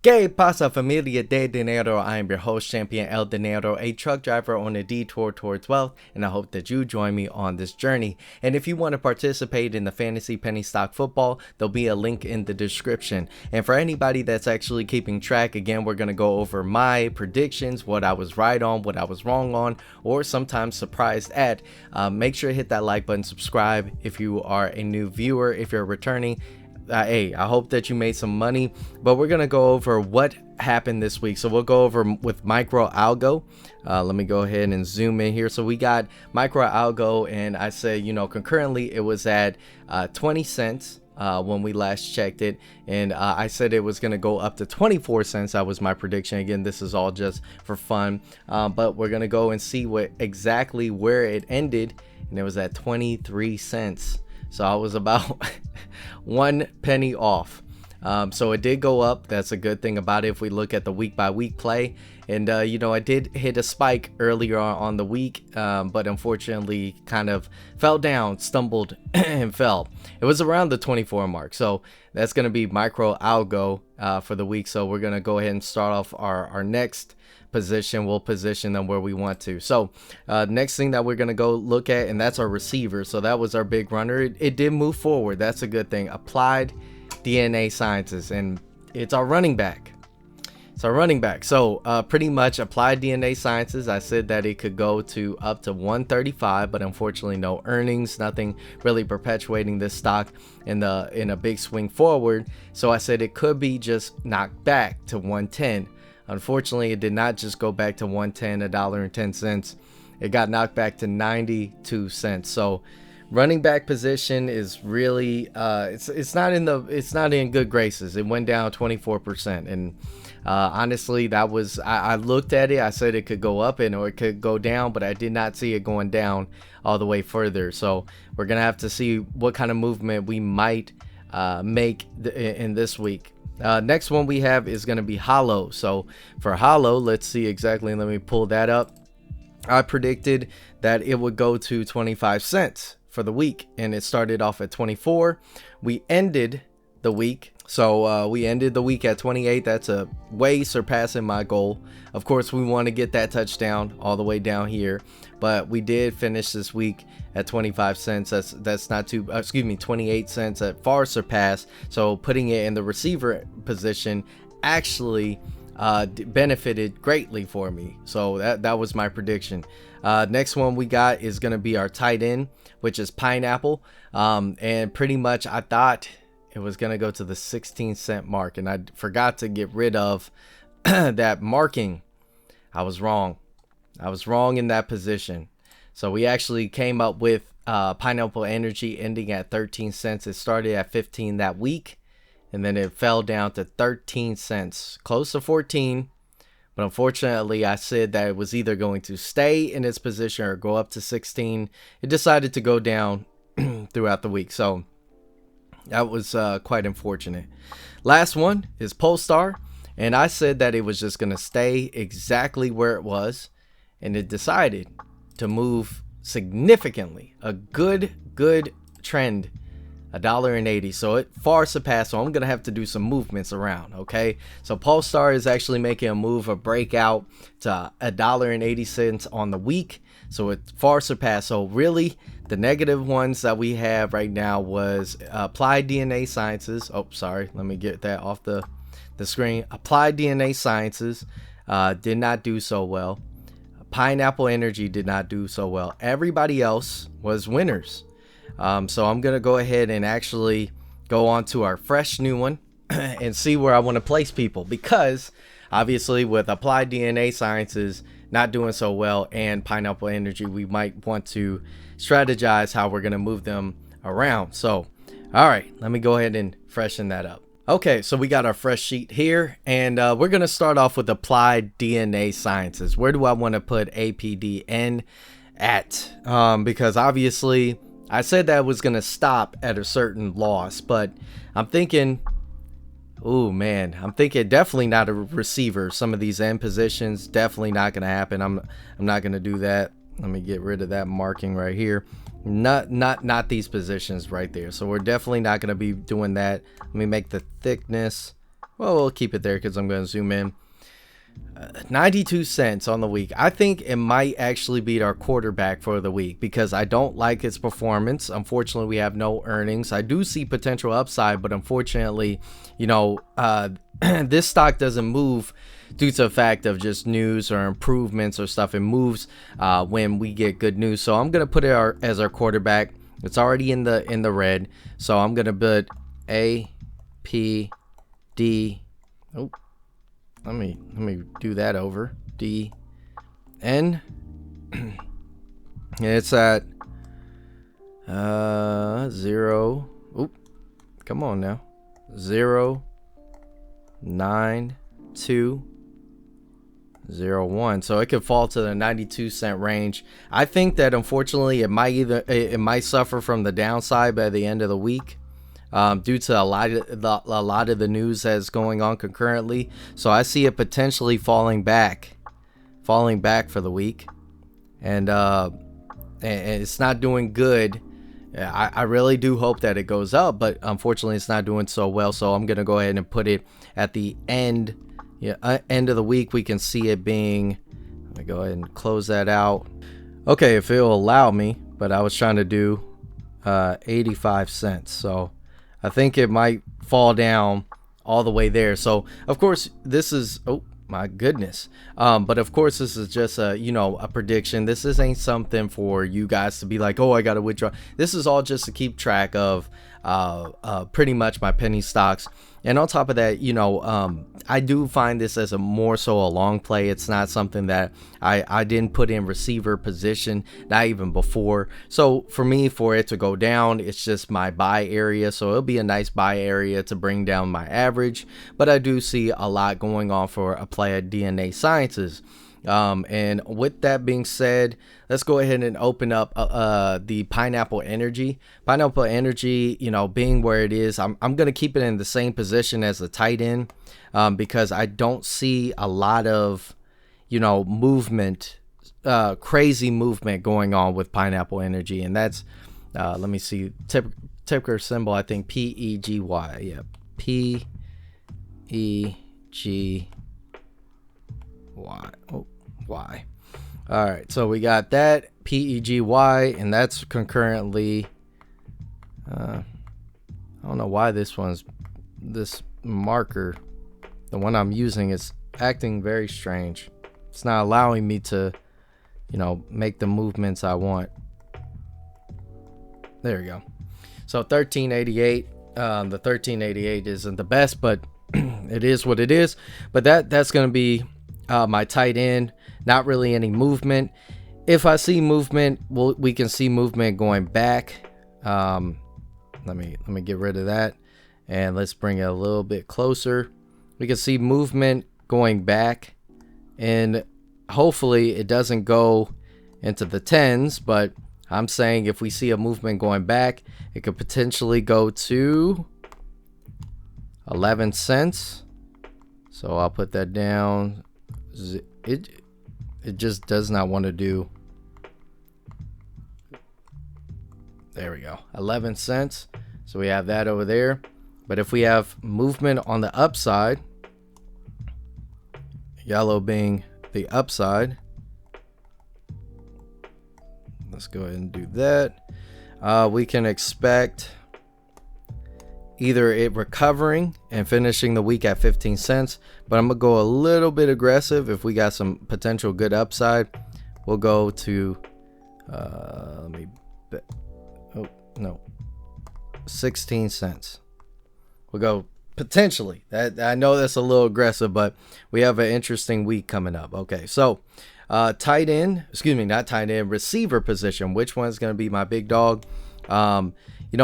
¿Qué pasa, familia de dinero? I am your host, Champion El Dinero, a truck driver on a detour towards wealth, and I hope that you join me on this journey. And if you want to participate in the fantasy penny stock football, there'll be a link in the description. And for anybody that's actually keeping track, again, we're going to go over my predictions, what I was right on, what I was wrong on, or sometimes surprised at. Make sure to hit that like button, subscribe if you are a new viewer, if you're returning. Hey, I hope that you made some money, but we're gonna go over what happened this week. So we'll go over with micro algo. Let me go ahead and zoom in here. So we got micro algo, and I said, concurrently it was at 20 cents when we last checked it, and I said it was gonna go up to 24 cents. That was my prediction. Again, this is all just for fun, but we're gonna go and see what exactly where it ended, and it was at 23 cents. So I was about 1 penny off. So it did go up. That's a good thing about it if we look at the week by week play. And I did hit a spike earlier on the week, but unfortunately kind of fell down, stumbled and fell. It was around the 24 mark. So that's going to be micro algo for the week. So we're going to go ahead and start off our next position. We'll position them where we want to. So next thing that we're going to go look at, and that's our receiver. So that was our big runner. It did move forward. That's a good thing. Applied DNA Sciences, and it's our running back. So pretty much Applied DNA Sciences, I said that it could go to up to 135, but unfortunately no earnings, nothing really perpetuating this stock in a big swing forward. So I said it could be just knocked back to 110. Unfortunately, it did not just go back to 110, $1.10. It got knocked back to 92 cents. So running back position is really it's not in good graces. It went down 24%, and honestly, that was I looked at it. I said it could go up or it could go down, but I did not see it going down all the way further. So we're gonna have to see what kind of movement we might make in this week. Next one we have is going to be HOLO. So for HOLO, let's see exactly. Let me pull that up. I predicted that it would go to 25 cents for the week, and it started off at 24. We ended the week. So we ended the week at 28. That's a way surpassing my goal. Of course, we want to get that touchdown all the way down here, but we did finish this week at 25 cents. That's not too, 28 cents. That far surpassed. So putting it in the receiver position actually benefited greatly for me. So that was my prediction. Next one we got is going to be our tight end, which is Pineapple. And pretty much I thought it was going to go to the 16-cent mark, and I forgot to get rid of that marking. I was wrong in that position. So we actually came up with Pineapple Energy ending at 13 cents. It started at 15 that week, and then it fell down to 13 cents, close to 14. But unfortunately, I said that it was either going to stay in its position or go up to 16. It decided to go down throughout the week. So that was quite unfortunate. Last one is Polestar, and I said that it was just going to stay exactly where it was, and it decided to move significantly. A good trend, $1.80. So it far surpassed. So I'm going to have to do some movements around, okay? So Polestar is actually making a move, a breakout to $1.80 on the week. So it far surpassed. So really, the negative ones that we have right now was Applied DNA Sciences. Oh, sorry. Let me get that off the screen. Applied DNA Sciences did not do so well. Pineapple Energy did not do so well. Everybody else was winners. So I'm going to go ahead and actually go on to our fresh new one and see where I want to place people, because obviously with Applied DNA Sciences not doing so well and Pineapple Energy, we might want to strategize how we're going to move them around. So, all right, let me go ahead and freshen that up. Okay, so we got our fresh sheet here, and we're going to start off with Applied DNA Sciences. Where do I want to put APDN at? Because obviously I said that was going to stop at a certain loss, but I'm thinking, oh man, I'm thinking definitely not a receiver. Some of these end positions definitely not going to happen. I'm not going to do that. Let me get rid of that marking right here. Not these positions right there. So we're definitely not going to be doing that. Let me make the thickness Well, we'll keep it there because I'm going to zoom in. 92 cents on the week. I think it might actually beat our quarterback for the week because I don't like its performance. Unfortunately, we have no earnings. I do see potential upside, but unfortunately, this stock doesn't move due to the fact of just news or improvements or stuff. It moves when we get good news. So I'm gonna put it as our quarterback. It's already in the red. So I'm gonna put A, P, D. Oh. Let me do that over. D, N. It's at 0. Oop, come on now. 0, 9, 2, 0, 1. So it could fall to the 92-cent range. I think that unfortunately it might suffer from the downside by the end of the week. Due to a lot of the news that's going on concurrently. So I see it potentially falling back for the week, and it's not doing good. I really do hope that it goes up, but unfortunately it's not doing so well. So I'm gonna go ahead and put it at the end of the week. We can see it being, let me go ahead and close that out. Okay, if it'll allow me, but I was trying to do 85 cents. So I think it might fall down all the way there. So of course this is, oh my goodness, but of course this is just a prediction. This ain't something for you guys to be like, oh, I gotta withdraw. This is all just to keep track of pretty much my penny stocks. And on top of that, I do find this as a more so a long play. It's not something that I didn't put in receiver position, not even before. So for me, for it to go down, it's just my buy area. So it'll be a nice buy area to bring down my average. But I do see a lot going on for a play at DNA Sciences. And with that being said, let's go ahead and open up the Pineapple Energy. Pineapple Energy, being where it is, I'm going to keep it in the same position as the tight end, because I don't see a lot of, movement, crazy movement going on with Pineapple Energy. And that's, let me see, ticker symbol, I think PEGY. Yeah, PEGY. Y. All right, so we got that PEGY, and that's concurrently, I don't know why this marker, the one I'm using, is acting very strange. It's not allowing me to, make the movements I want. There we go. So 1388, the 1388 isn't the best, but it is what it is. But that's going to be my tight end. Not really any movement. If I see movement, we can see movement going back. Let me get rid of that, and let's bring it a little bit closer. We can see movement going back, and hopefully it doesn't go into the tens, but I'm saying if we see a movement going back, it could potentially go to 11 cents. So I'll put that down. It just does not want to do. There we go, 11 cents. So we have that over there. But if we have movement on the upside, yellow being the upside, let's go ahead and do that. We can expect either it recovering and finishing the week at 15 cents, but I'm gonna go a little bit aggressive. If we got some potential good upside, we'll go to 16 cents. We'll go potentially. I know that's a little aggressive, but we have an interesting week coming up. Okay, so tight end, not tight end, receiver position. Which one's gonna be my big dog?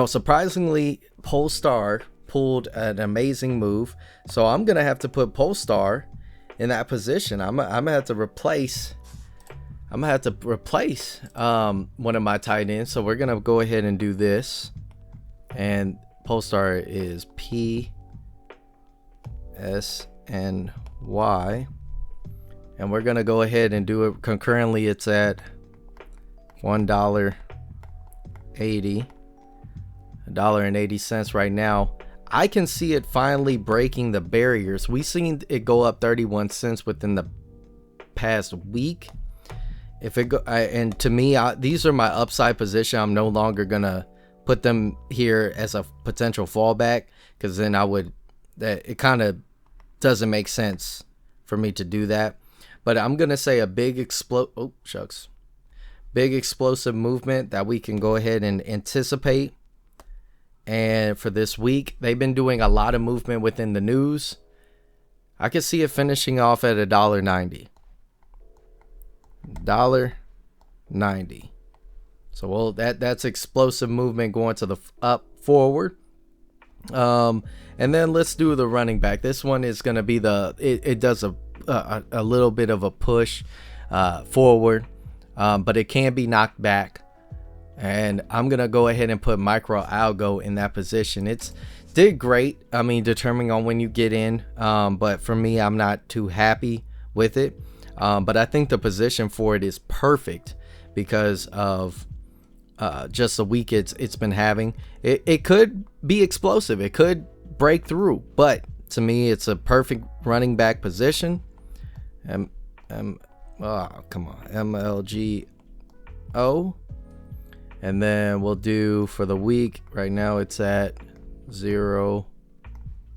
Surprisingly, Polestar pulled an amazing move, so I'm gonna have to put Polestar in that position. I'm gonna have to replace one of my tight ends. So we're gonna go ahead and do this, and Polestar is PSNY, and we're gonna go ahead and do it concurrently. It's at $1.80 right now. I can see it finally breaking the barriers. We seen it go up 31 cents within the past week. If it go, and to me, these are my upside position. I'm no longer gonna put them here as a potential fallback, because then it kind of doesn't make sense for me to do that. But I'm gonna say a big big explosive movement that we can go ahead and anticipate. And for this week, they've been doing a lot of movement within the news. I could see it finishing off at $1.90. $1.90. So that's explosive movement going to the up forward. And then let's do the running back. This one is going to be it does a little bit of a push forward, but it can be knocked back. And I'm going to go ahead and put micro algo in that position. It's did great. I mean, determining on when you get in. But for me, I'm not too happy with it. But I think the position for it is perfect because of just the week it's been having. It could be explosive. It could break through. But to me, it's a perfect running back position. Oh, come on. MLGO. And then we'll do for the week. Right now it's at 0,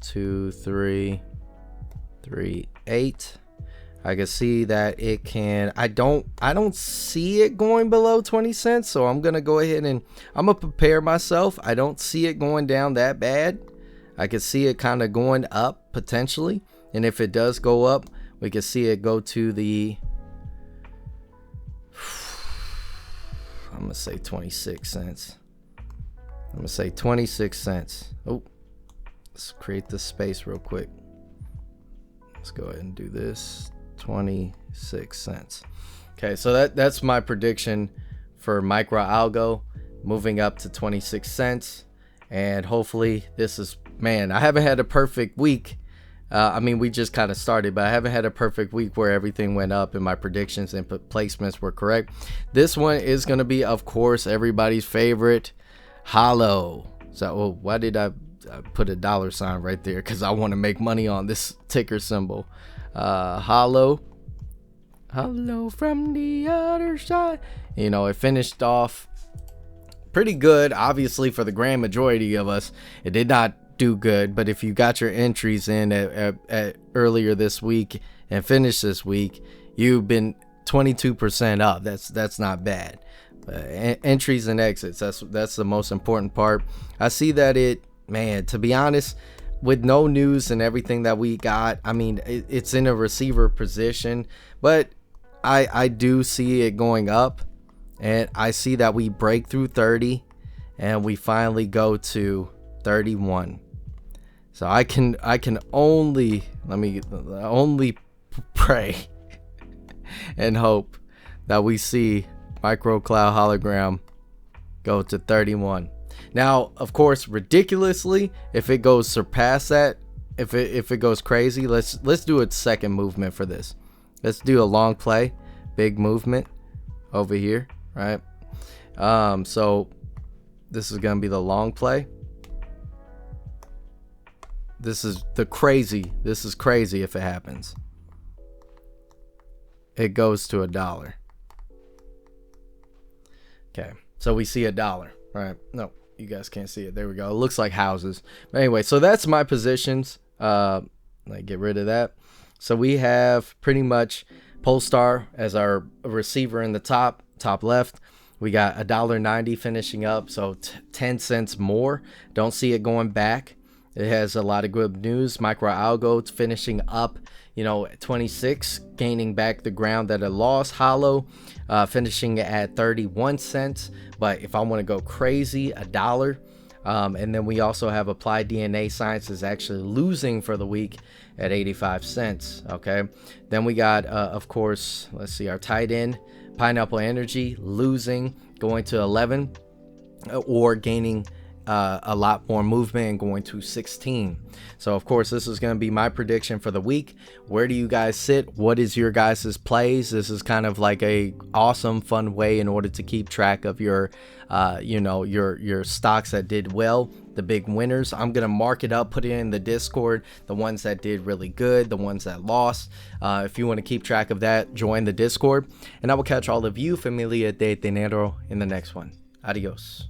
2, 3, 3, 8. I can see that it can. I don't see it going below 20 cents. So I'm gonna go ahead and I'm gonna prepare myself. I don't see it going down that bad. I can see it kind of going up potentially. And if it does go up, we can see it go to the, I'm going to say 26 cents. I'm going to say 26 cents. Oh, let's create this space real quick. Let's go ahead and do this. 26 cents. Okay, so that's my prediction for micro algo, moving up to 26 cents. And hopefully this is, man, I haven't had a perfect week. I mean, we just kind of started, but I haven't had a perfect week where everything went up and my predictions and placements were correct. This one is going to be, of course, everybody's favorite, HOLO. So, why did I put a $sign right there? Because I want to make money on this ticker symbol. HOLO from the other side. You know, it finished off pretty good. Obviously, for the grand majority of us, it did not do good, but if you got your entries in at earlier this week and finished this week, you've been 22% up. That's not bad. Entries and exits, that's the most important part. I see that to be honest, with no news and everything that we got, I mean, it's in a receiver position, but I do see it going up, and I see that we break through 30 and we finally go to 31. So I can only pray and hope that we see micro cloud hologram go to 31. Now, of course, ridiculously, if it goes surpass that, if it goes crazy, let's do a second movement for this. Let's do a long play, big movement over here, right? So this is gonna be the long play. This is crazy if it happens. It goes to $1. Okay, so we see $1, right? No, you guys can't see it. There we go. It looks like houses. But anyway, so that's my positions. Get rid of that. So we have pretty much Polestar as our receiver in the top left. We got $1.90 finishing up, so 10 cents more. Don't see it going back. It has a lot of good news. Micro algo finishing up, at 26, gaining back the ground that it lost. HOLO finishing at 31 cents. But if I want to go crazy, $1. And then we also have Applied DNA Sciences actually losing for the week at 85 cents. Okay. Then we got, of course, let's see, our tight end, Pineapple Energy, losing, going to 11, or gaining a lot more movement and going to 16. So of course, this is going to be my prediction for the week. Where do you guys sit? What is your guys' plays? This is kind of like a awesome, fun way in order to keep track of your your stocks that did well, the big winners. I'm gonna mark it up, put it in the Discord, the ones that did really good, the ones that lost. If you want to keep track of that, join the Discord, and I will catch all of you, Familia de Dinero, in the next one. Adios.